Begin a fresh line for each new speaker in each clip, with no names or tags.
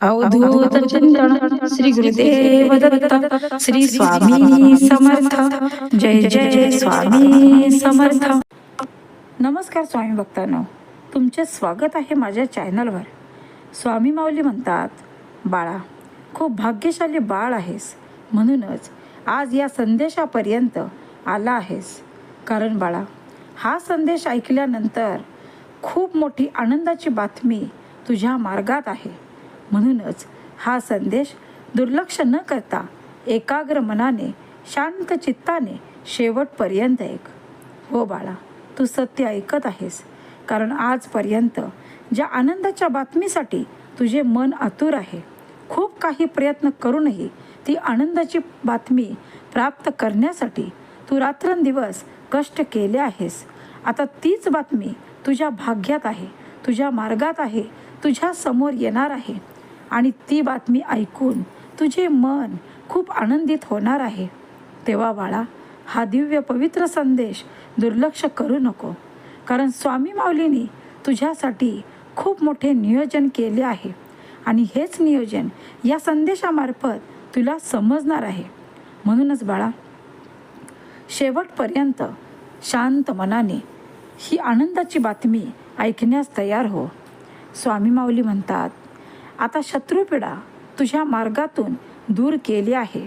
अवधूत चिंतन श्री गुरुदेव दत्त श्री स्वामी समर्थ. जय जय स्वामी समर्थ. नमस्कार स्वामी भक्तांनो, तुमचे स्वागत आहे माझ्या चॅनलवर. स्वामी माऊली म्हणतात, बाळा खूप भाग्यशाली बाळ आहेस, म्हणूनच आज या संदेशापर्यंत आला आहेस. कारण बाळा, हा संदेश ऐकल्यानंतर खूप मोठी आनंदाची बातमी तुझ्या मार्गात आहे. म्हणूनच हा संदेश दुर्लक्ष न करता एकाग्र मनाने, शांत चित्ताने शेवटपर्यंत ऐक. हो बाळा, तू सत्य ऐकत आहेस. कारण आजपर्यंत ज्या आनंदाच्या बातमीसाठी तुझे मन आतुर आहे, खूप काही प्रयत्न करूनही ती आनंदाची बातमी प्राप्त करण्यासाठी तू रात्रंदिवस कष्ट केले आहेस. आता तीच बातमी तुझ्या भाग्यात आहे, तुझ्या मार्गात आहे, तुझ्या समोर येणार आहे. आणि ती बातमी ऐकून तुझे मन खूप आनंदित होणार आहे. तेव्हा बाळा, हा दिव्य पवित्र संदेश दुर्लक्ष करू नको. कारण स्वामी माऊलींनी तुझ्यासाठी खूप मोठे नियोजन केले आहे. आणि हेच नियोजन या संदेशामार्फत तुला समजणार आहे. म्हणूनच बाळा, शेवटपर्यंत शांत मनाने ही आनंदाची बातमी ऐकण्यास तयार हो. स्वामी माऊली म्हणतात, आता शत्रुपीडा तुझ्या मार्गातून दूर केली आहे.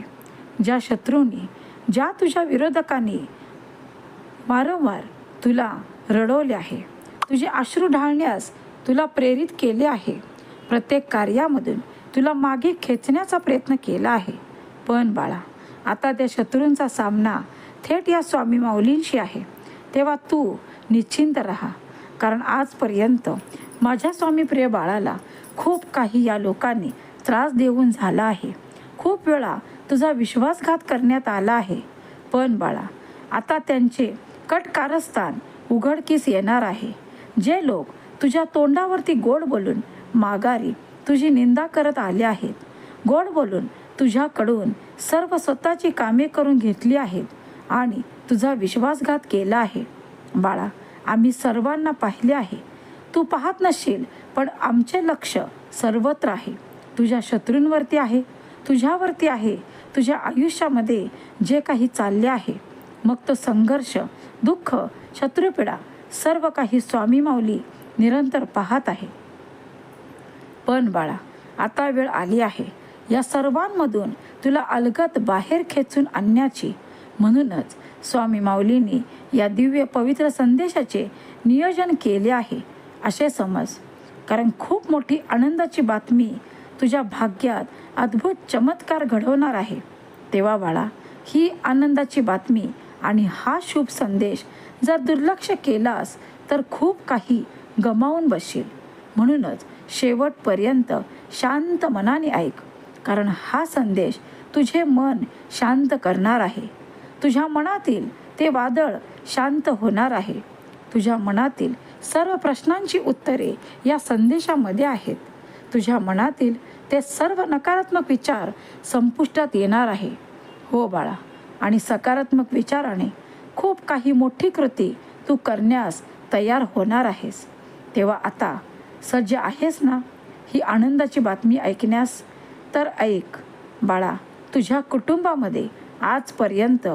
ज्या शत्रूंनी, ज्या तुझ्या विरोधकांनी वारंवार तुला रडवले आहे, तुझे अश्रू ढाळण्यास तुला प्रेरित केले आहे, प्रत्येक कार्यामधून तुला मागे खेचण्याचा प्रयत्न केला आहे. पण बाळा, आता त्या शत्रूंचा सामना थेट या स्वामी माऊलींशी आहे. तेव्हा तू निश्चिंत राहा. कारण आजपर्यंत माझ्या स्वामी प्रिय बाळाला खूप काही या लोकांनी त्रास देऊन झाला आहे. खूप वेळा तुझा विश्वासघात करण्यात आला आहे. पण बाळा, आता त्यांचे कटकारस्थान उघडकीस येणार आहे. जे लोक तुझ्या तोंडावरती गोड बोलून माघारी तुझी निंदा करत आले आहेत, गोड बोलून तुझ्याकडून सर्व स्वतःची कामे करून घेतली आहेत आणि तुझा विश्वासघात केला आहे. बाळा, आम्ही सर्वांना पाहिले आहे. तू पाहत नसशील, पण आमचे लक्ष सर्वत्र आहे. तुझ्या शत्रूंवरती आहे, तुझ्यावरती आहे. तुझ्या आयुष्यामध्ये जे काही चालले आहे, मग तो संघर्ष, दुःख, शत्रुपीडा सर्व काही स्वामी माऊली निरंतर पाहत आहे. पण बाळा, आता वेळ आली आहे या सर्वांमधून तुला अलगद बाहेर खेचून आणण्याची. म्हणूनच स्वामी माऊलींनी या दिव्य पवित्र संदेशाचे नियोजन केले आहे असे समज. कारण खूप मोठी आनंदाची बातमी तुझ्या भाग्यात अद्भुत चमत्कार घडवणार आहे. तेव्हा बाळा, ही आनंदाची बातमी आणि हा शुभ संदेश जर दुर्लक्ष केलास तर खूप काही गमावून बसशील. म्हणूनच शेवटपर्यंत शांत मनाने ऐक. कारण हा संदेश तुझे मन शांत करणार आहे. तुझ्या मनातील ते वादळ शांत होणार आहे. तुझ्या मनातील सर्व प्रश्नांची उत्तरे या संदेशामध्ये आहेत. तुझ्या मनातील ते सर्व नकारात्मक विचार संपुष्टात येणार आहे. हो बाळा, आणि सकारात्मक विचाराने खूप काही मोठी कृती तू करण्यास तयार होणार आहेस. तेव्हा आता सज्ज आहेस ना ही आनंदाची बातमी ऐकण्यास? तर ऐक बाळा, तुझ्या कुटुंबामध्ये आजपर्यंत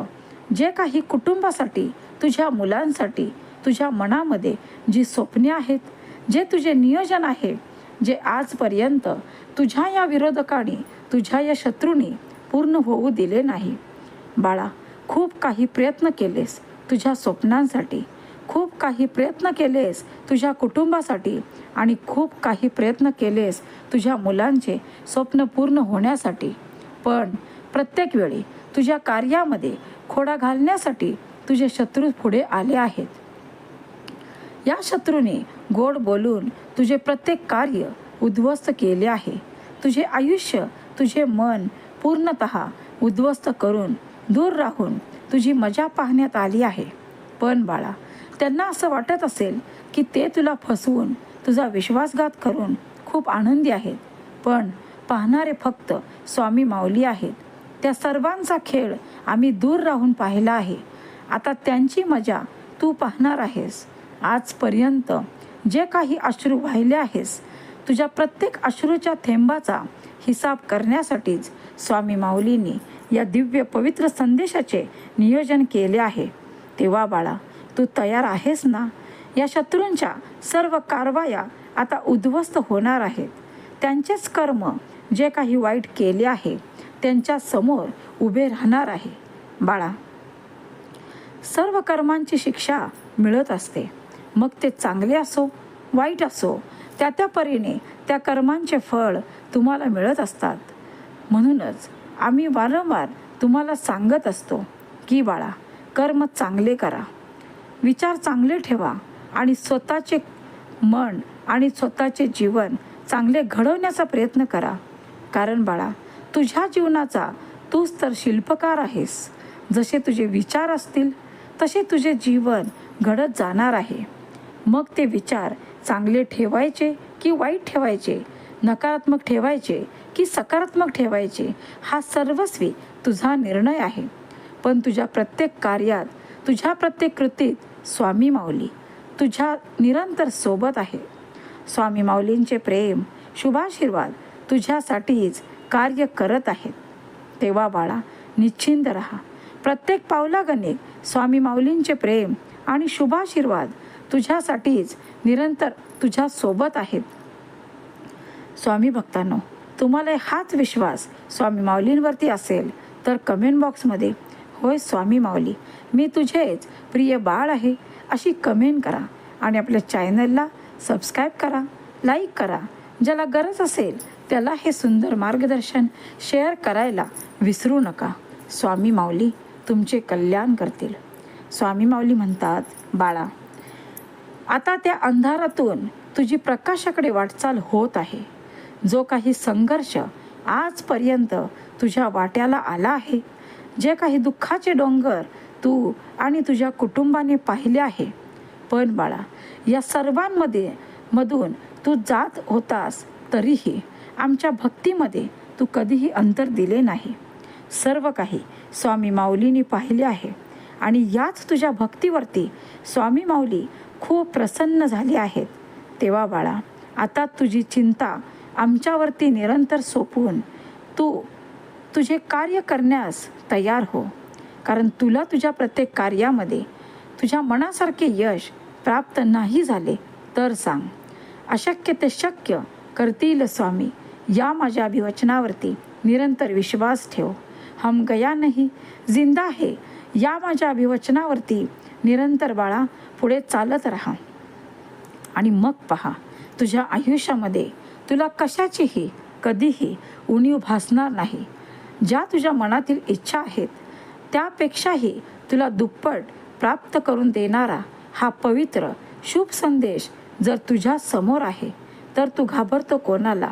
जे काही कुटुंबासाठी, तुझ्या मुलांसाठी तुझ्या मनामध्ये जी स्वप्ने आहेत, जे तुझे नियोजन आहे, जे आजपर्यंत तुझ्या या विरोधकांनी, तुझ्या या शत्रूंनी पूर्ण होऊ दिले नाही. बाळा, खूप काही प्रयत्न केलेस तुझ्या स्वप्नांसाठी, खूप काही प्रयत्न केलेस तुझ्या कुटुंबासाठी आणि खूप काही प्रयत्न केलेस तुझ्या मुलांचे स्वप्न पूर्ण होण्यासाठी. पण प्रत्येक वेळी तुझ्या कार्यामध्ये खोडा घालण्यासाठी तुझे शत्रू पुढे आले आहेत. या शत्रूने गोड बोलून तुझे प्रत्येक कार्य उद्ध्वस्त केले आहे. तुझे आयुष्य, तुझे मन पूर्णतः उद्ध्वस्त करून दूर राहून तुझी मजा पाहण्यात आली आहे. पण बाळा, त्यांना असं वाटत असेल की ते तुला फसवून, तुझा विश्वासघात करून खूप आनंदी आहेत. पण पाहणारे फक्त स्वामी माऊली आहेत. त्या सर्वांचा खेळ आम्ही दूर राहून पाहिला आहे. आता त्यांची मजा तू पाहणार आहेस. आजपर्यंत जे काही अश्रू वाहिले आहेस, तुझ्या प्रत्येक अश्रूच्या थेंबाचा हिसाब करण्यासाठीच स्वामी माऊलींनी या दिव्य पवित्र संदेशाचे नियोजन केले आहे. तेव्हा बाळा, तू तयार आहेस ना? या शत्रूंच्या सर्व कारवाया आता उद्ध्वस्त होणार आहेत. त्यांचेच कर्म जे काही वाईट केले आहे त्यांच्या समोर उभे राहणार आहे. बाळा, सर्व कर्मांची शिक्षा मिळत असते. मग ते चांगले असो वाईट असो, त्या त्या परीने त्या कर्मांचे फळ तुम्हाला मिळत असतात. म्हणूनच आम्ही वारंवार तुम्हाला सांगत असतो की बाळा, कर्म चांगले करा, विचार चांगले ठेवा आणि स्वतःचे मन आणि स्वतःचे जीवन चांगले घडवण्याचा प्रयत्न करा. कारण बाळा, तुझ्या जीवनाचा तूच तर शिल्पकार आहेस. जसे तुझे विचार असतील तसे तुझे जीवन घडत जाणार आहे. मग ते विचार चांगले ठेवायचे की वाईट ठेवायचे, नकारात्मक ठेवायचे की सकारात्मक ठेवायचे, हा सर्वस्वी तुझा निर्णय आहे. पण तुझ्या प्रत्येक कार्यात, तुझ्या प्रत्येक कृतीत स्वामी माऊली तुझ्या निरंतर सोबत आहे. स्वामी माऊलींचे प्रेम, शुभाशीर्वाद तुझ्यासाठीच कार्य करत आहेत. तेव्हा बाळा, निश्चिंत राहा. प्रत्येक पावलागणिक स्वामी माऊलींचे प्रेम आणि शुभाशीर्वाद तुझ्यासाठीच निरंतर तुझ्या सोबत आहेत. स्वामी भक्तांनो, तुम्हाला हाच विश्वास स्वामी माऊलींवरती असेल तर कमेंट बॉक्समध्ये होय स्वामी माऊली, मी तुझेच प्रिय बाळ आहे अशी कमेंट करा. आणि आपल्या चॅनलला सबस्क्राईब करा, लाईक करा. ज्याला गरज असेल त्याला हे सुंदर मार्गदर्शन शेअर करायला विसरू नका. स्वामी माऊली तुमचे कल्याण करतील. स्वामी माऊली म्हणतात, बाळा, आता त्या अंधारातून तुझी प्रकाशाकडे वाटचाल होत आहे. जो काही संघर्ष आजपर्यंत तुझ्या वाट्याला आला आहे, जे काही दुःखाचे डोंगर तू आणि तुझ्या कुटुंबाने पाहिले आहे, पण बाळा, या सर्वांमधून तू जात होतास तरीही आमच्या भक्तीमध्ये तू कधीही अंतर दिले नाही. सर्व काही स्वामी माऊलींनी पाहिले आहे आणि याच तुझ्या भक्तीवरती स्वामी माऊली खूप प्रसन्न झाले आहेत. तेव्हा बाळा, आता तुझी चिंता आमच्यावरती निरंतर सोपवून तू तुझे कार्य करण्यास तयार हो. कारण तुला तुझ्या प्रत्येक कार्यामध्ये तुझ्या मनासारखे यश प्राप्त नाही झाले तर सांग, अशक्य ते शक्य करतील स्वामी. या माझ्या अभिवचनावरती निरंतर विश्वास ठेव. हम गया नहीं, जिंदा है, या माझ्या अभिवचनावरती निरंतर बाळा पुढे चालत राहा. आणि मग पहा, तुझ्या आयुष्यामध्ये तुला कशाचीही कधीही उणीव भासणार नाही. ज्या तुझ्या मनातील इच्छा आहेत त्यापेक्षाही तुला दुप्पट प्राप्त करून देणारा हा पवित्र शुभ संदेश जर तुझ्या समोर आहे तर तू घाबरतो कोणाला?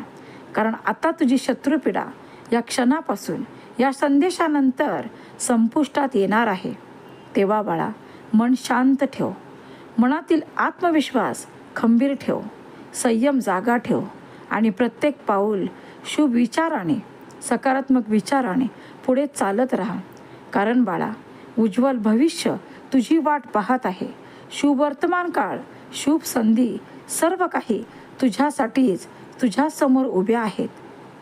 कारण आता तुझी शत्रुपीडा या क्षणापासून, या संदेशानंतर संपुष्टात येणार आहे. तेव्हा बाळा, मन शांत ठेव, मनातील आत्मविश्वास खंबीर ठेव, संयम जागा ठेव आणि प्रत्येक पाऊल शुभ विचाराने, सकारात्मक विचाराने पुढे चालत राहा. कारण बाळा, उज्ज्वल भविष्य तुझी वाट पाहत आहे. शुभ वर्तमान काळ, शुभ संधी सर्व काही तुझ्यासाठीच तुझ्यासमोर उभ्या आहेत.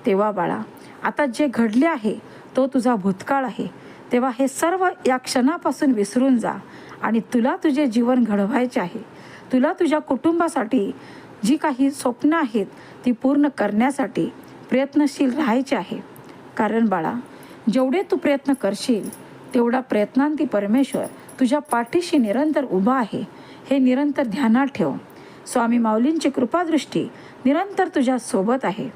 तेव्हा बाळा, आता जे घडले आहे तो तुझा भूतकाळ आहे. तेव्हा हे सर्व या क्षणापासून विसरून जा आणि तुला तुझे जीवन घडवायचे आहे. तुला तुझ्या कुटुंबासाठी जी काही स्वप्न आहेत ती पूर्ण करण्यासाठी प्रयत्नशील राहायचे आहे. कारण बाळा, जेवढे तू प्रयत्न करशील तेवढा प्रयत्नांती परमेश्वर तुझ्या पाठीशी निरंतर उभा आहे, हे निरंतर ध्यानात ठेव. स्वामी माऊलींची कृपादृष्टी निरंतर तुझ्या सोबत आहे.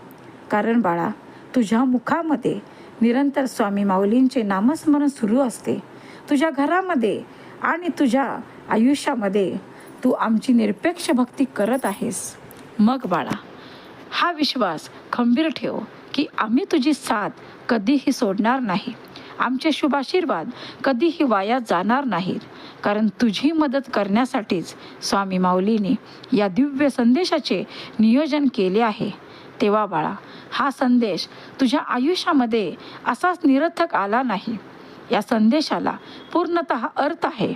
कारण बाळा, तुझ्या मुखामध्ये निरंतर स्वामी माऊलींचे नामस्मरण सुरू असते. तुझ्या घरामध्ये आणि तुझ्या आयुष्यामध्ये तू आमची निरपेक्ष भक्ती करत आहेस. मग बाळा, हा विश्वास खंबीर ठेव की आम्ही तुझी साथ कधीही सोडणार नाही. आमचे शुभाशीर्वाद कधीही वाया जाणार नाहीत. कारण तुझी मदत करण्यासाठीच स्वामी माऊलींनी या दिव्य संदेशाचे नियोजन केले आहे. तेव्हा बाळा, हा संदेश तुझ्या आयुष्यामध्ये असाच निरर्थक आला नाही. या संदेशाला पूर्णतः अर्थ आहे.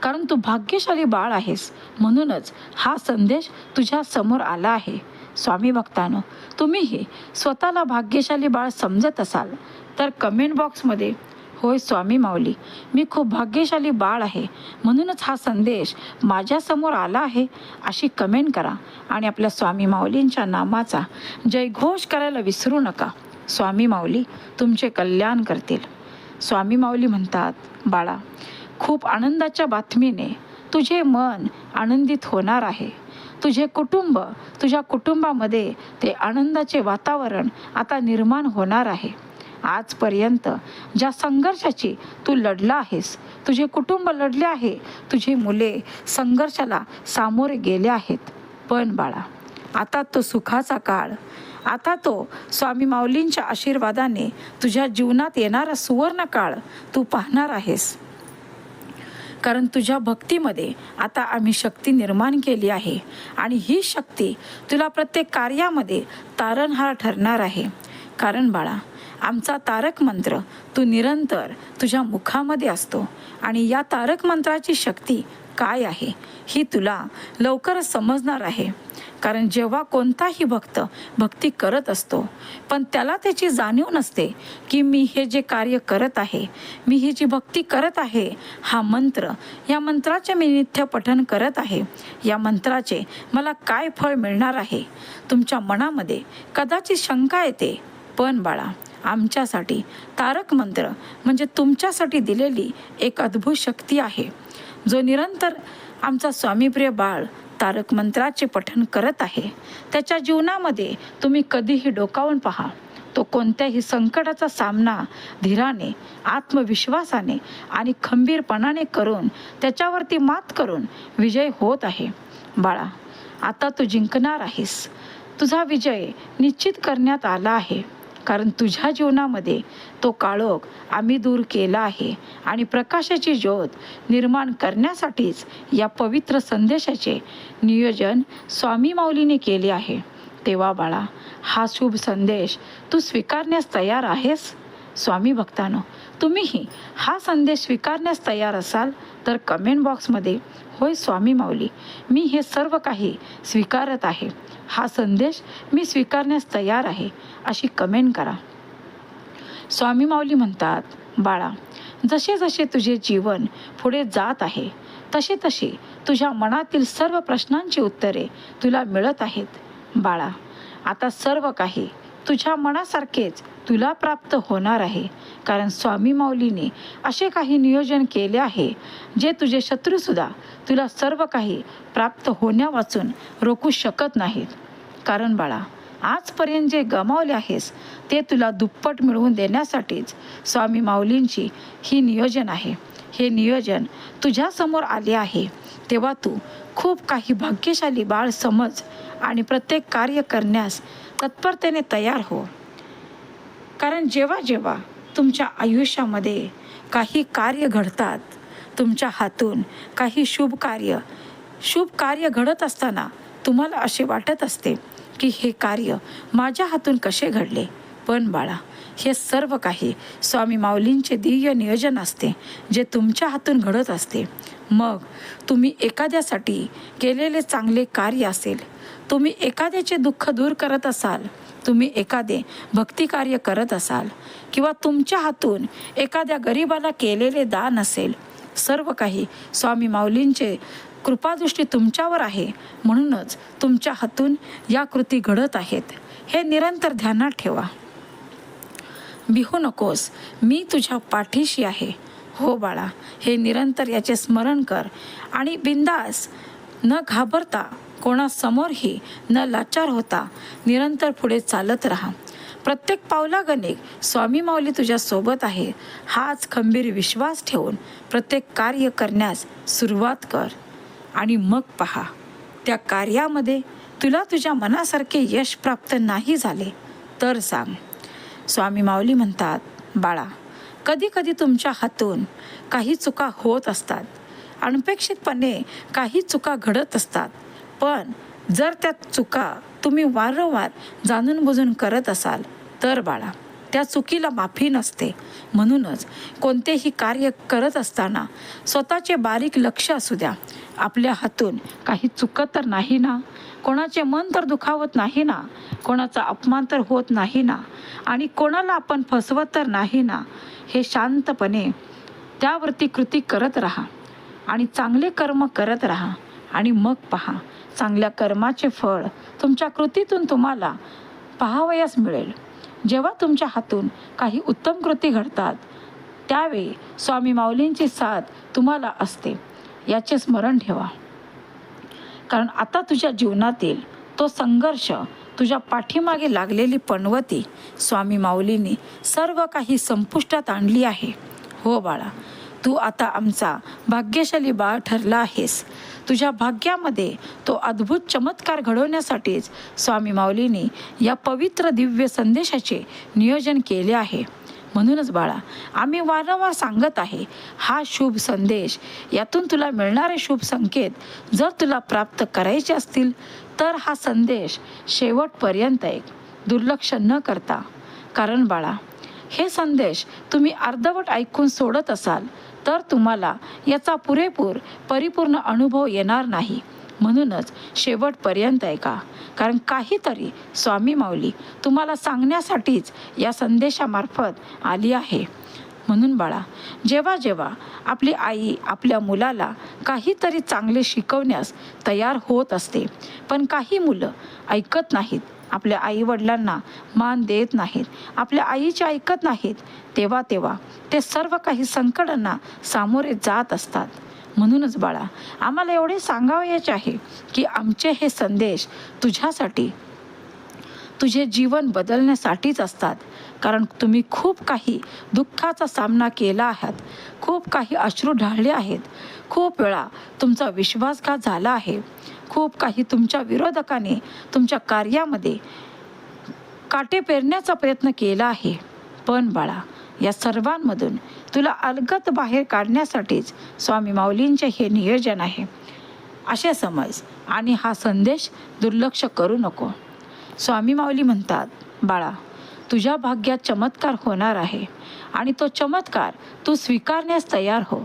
कारण तू भाग्यशाली बाळ आहेस, म्हणूनच हा संदेश तुझ्या समोर आला आहे. स्वामी भक्तांनो, तुम्हीही स्वतःला भाग्यशाली बाळ समजत असाल तर कमेंट बॉक्समध्ये होय स्वामी माऊली, मी खूप भाग्यशाली बाळ आहे, म्हणूनच हा संदेश माझ्यासमोर आला आहे, अशी कमेंट करा आणि आपल्या स्वामी माऊलींच्या नामाचा जयघोष करायला विसरू नका. स्वामी माऊली तुमचे कल्याण करतील. स्वामी माऊली म्हणतात, बाळा, खूप आनंदाच्या बातमीने तुझे मन आनंदित होणार आहे. तुझ्या कुटुंबामध्ये ते आनंदाचे वातावरण आता निर्माण होणार आहे. आजपर्यंत ज्या संघर्षाची तू लढला आहेस, तुझे कुटुंब लढले आहे, तुझी मुले संघर्षाला सामोरे गेले आहेत, पण बाळा, आता तो सुखाचा काळ, आता तो स्वामी माऊलींच्या आशीर्वादाने तुझ्या जीवनात येणारा सुवर्ण काळ तू पाहणार आहेस. कारण तुझ्या भक्तीमध्ये आता आम्ही शक्ती निर्माण केली आहे आणि ही शक्ती तुला प्रत्येक कार्यामध्ये तारणहार ठरणार आहे. कारण बाळा, आमचा तारक मंत्र तू निरंतर तुझ्या मुखामध्ये असतो आणि या तारक मंत्राची शक्ती काय आहे ही तुला लवकरच समजणार आहे. कारण जेव्हा कोणताही भक्त भक्ती करत असतो पण त्याला त्याची जाणीव नसते की मी हे जे कार्य करत आहे, मी ही जी भक्ती करत आहे, हा मंत्र, या मंत्राचे मी नित्य पठण करत आहे, या मंत्राचे मला काय फळ मिळणार आहे, तुमच्या मनामध्ये कदाचित शंका येते. पण बाळा, आमच्यासाठी तारक मंत्र म्हणजे तुमच्यासाठी दिलेली एक अद्भुत शक्ती आहे. जो निरंतर आमचा स्वामीप्रिय बाळ तारक मंत्राचे पठण करत आहे, त्याच्या जीवनामध्ये तुम्ही कधीही डोकावून पहा, तो कोणत्याही संकटाचा सामना धीराने, आत्मविश्वासाने आणि खंबीरपणाने करून त्याच्यावरती मात करून विजय होत आहे. बाळा, आता तू जिंकणार आहेस. तुझा विजय निश्चित करण्यात आला आहे. कारण तुझ्या जीवनामध्ये तो काळोख आम्ही दूर केला आहे आणि प्रकाशाची ज्योत निर्माण करण्यासाठीच या पवित्र संदेशाचे नियोजन स्वामी माऊलीने केले आहे. तेव्हा बाळा, हा शुभ संदेश तू स्वीकारण्यास तयार आहेस? स्वामी भक्तांनो, तुम्हीही हा संदेश स्वीकारण्यास तयार असाल तर कमेंट बॉक्समध्ये होय स्वामी माऊली, मी हे सर्व काही स्वीकारत आहे, हा संदेश मी स्वीकारण्यास तयार आहे, अशी कमेंट करा. स्वामी माऊली म्हणतात, बाळा, जसे जसे तुझे जीवन पुढे जात आहे तसे तसे तुझ्या मनातील सर्व प्रश्नांची उत्तरे तुला मिळत आहेत. बाळा, आता सर्व काही तुझ्या मनासारखेच तुला प्राप्त होणार आहे. कारण स्वामी माऊलीने असे काही नियोजन केले आहे जे तुझे शत्रूसुद्धा तुला सर्व काही प्राप्त होण्यावाचून रोखू शकत नाहीत. कारण बाळा, आजपर्यंत जे गमावले आहेस ते तुला दुप्पट मिळवून देण्यासाठीच स्वामी माऊलींची ही नियोजन आहे. हे नियोजन तुझ्यासमोर आले आहे तेव्हा तू खूप काही भाग्यशाली बाळ समज आणि प्रत्येक कार्य करण्यास तत्परतेने तयार हो. कारण जेव्हा जेव्हा तुमच्या आयुष्यामध्ये काही कार्य घडतात, तुमच्या हातून काही शुभ कार्य घडत असताना तुम्हाला असे वाटत असते की हे कार्य माझ्या हातून कसे घडले. पण बाळा, हे सर्व काही स्वामी माऊलींचे दिव्य नियोजन असते जे तुमच्या हातून घडत असते. मग तुम्ही एखाद्यासाठी केलेले चांगले कार्य असेल, तुम्ही एखाद्याचे दुःख दूर करत असाल, तुम्ही एखादे भक्ती कार्य करत असाल किंवा तुमच्या हातून एखाद्या गरिबाला केलेले दान असेल, सर्व काही स्वामी माऊलींचे कृपादृष्टी तुमच्यावर आहे, म्हणूनच तुमच्या हातून या कृती घडत आहेत. हे निरंतर ध्यानात ठेवा. भिवू नकोस, मी तुझ्या पाठीशी आहे. हो बाळा, हे निरंतर याचे स्मरण कर आणि बिंदास न घाबरता, कोणासमोरही न लाचार होता निरंतर पुढे चालत राहा. प्रत्येक पावलागणिक स्वामी माऊली तुझ्या सोबत आहे, हाच खंबीर विश्वास ठेवून प्रत्येक कार्य करण्यास सुरुवात कर. आणि मग पहा, त्या कार्यामध्ये तुला तुझ्या मनासारखे यश प्राप्त नाही झाले तर सांग. स्वामी माऊली म्हणतात, बाळा, कधी कधी तुमच्या हातून काही चुका होत असतात, अनपेक्षितपणे काही चुका घडत असतात. पण जर त्या चुका तुम्ही वारंवार जाणून बुजून करत असाल तर बाळा, त्या चुकीला माफी नसते. म्हणूनच कोणतेही कार्य करत असताना स्वतःचे बारीक लक्ष असू द्या. आपल्या हातून काही चुकत तर नाही ना, कोणाचे मन तर दुखावत नाही ना, कोणाचा अपमान तर होत नाही ना, आणि कोणाला आपण फसवत तर नाही ना, हे शांतपणे त्यावरती कृती करत राहा आणि चांगले कर्म करत राहा. आणि मग पहा, चांगल्या कर्माचे फळ तुमच्या कृतीतून तुम्हाला पाहावयास मिळेल. जेव्हा तुमच्या हातून काही उत्तम कृती घडतात त्यावेळी स्वामी माऊलींची साथ तुम्हाला असते, याचे स्मरण ठेवा. कारण आता तुझ्या जीवनातील तो संघर्ष, तुझ्या पाठीमागे लागलेली पणवती स्वामी माऊलींनी सर्व काही संपुष्टात आणली आहे. हो बाळा, तू आता आमचा भाग्यशाली बाळ ठरला आहेस. तुझ्या भाग्यामध्ये तो अद्भुत चमत्कार घडवण्यासाठीच स्वामी माऊलींनी या पवित्र दिव्य संदेशाचे नियोजन केले आहे. म्हणूनच बाळा, आम्ही वारंवार सांगत आहे, हा शुभ संदेश, यातून तुला मिळणारे शुभ संकेत जर तुला प्राप्त करायचे असतील तर हा संदेश शेवटपर्यंत ऐक, दुर्लक्ष न करता. कारण बाळा, हे संदेश तुम्ही अर्धवट ऐकून सोडत असाल तर तुम्हाला याचा परिपूर्ण अनुभव येणार नाही. म्हणूनच शेवटपर्यंत ऐका, कारण काहीतरी स्वामी माऊली तुम्हाला सांगण्यासाठीच या संदेशामार्फत आली आहे. म्हणून बाळा, जेव्हा जेव्हा आपली आई आपल्या मुलाला काहीतरी चांगले शिकवण्यास तयार होत असते, पण काही मुलं ऐकत नाहीत, आपल्या आईवडिलांना मान देत नाहीत, आपल्या आईचे ऐकत नाहीत, तेव्हा ते सर्व काही संकटांना सामोरे जात असतात. म्हणूनच बाळा, आम्हाला एवढे सांगावयाचे आहे की आमचे हे संदेश तुझ्यासाठी, तुझे जीवन बदलण्यासाठीच असतात. कारण तुम्ही खूप काही दुःखाचा सामना केला आहात, खूप काही अश्रू ढाळले आहेत, खूप वेळा तुमचा विश्वासघात झाला आहे, खूप काही तुमच्या विरोधकाने तुमच्या कार्यामध्ये काटे पेरण्याचा प्रयत्न केला आहे. पण बाळा, या सर्वांमधून तुला अलगद बाहेर काढण्यासाठीच स्वामी माऊलींचे हे नियोजन आहे, असे समज. आणि हा संदेश दुर्लक्ष करू नको. स्वामी माऊली म्हणतात, बाळा, तुझ्या भाग्यात चमत्कार होणार आहे आणि तो चमत्कार तू स्वीकारण्यास तयार हो.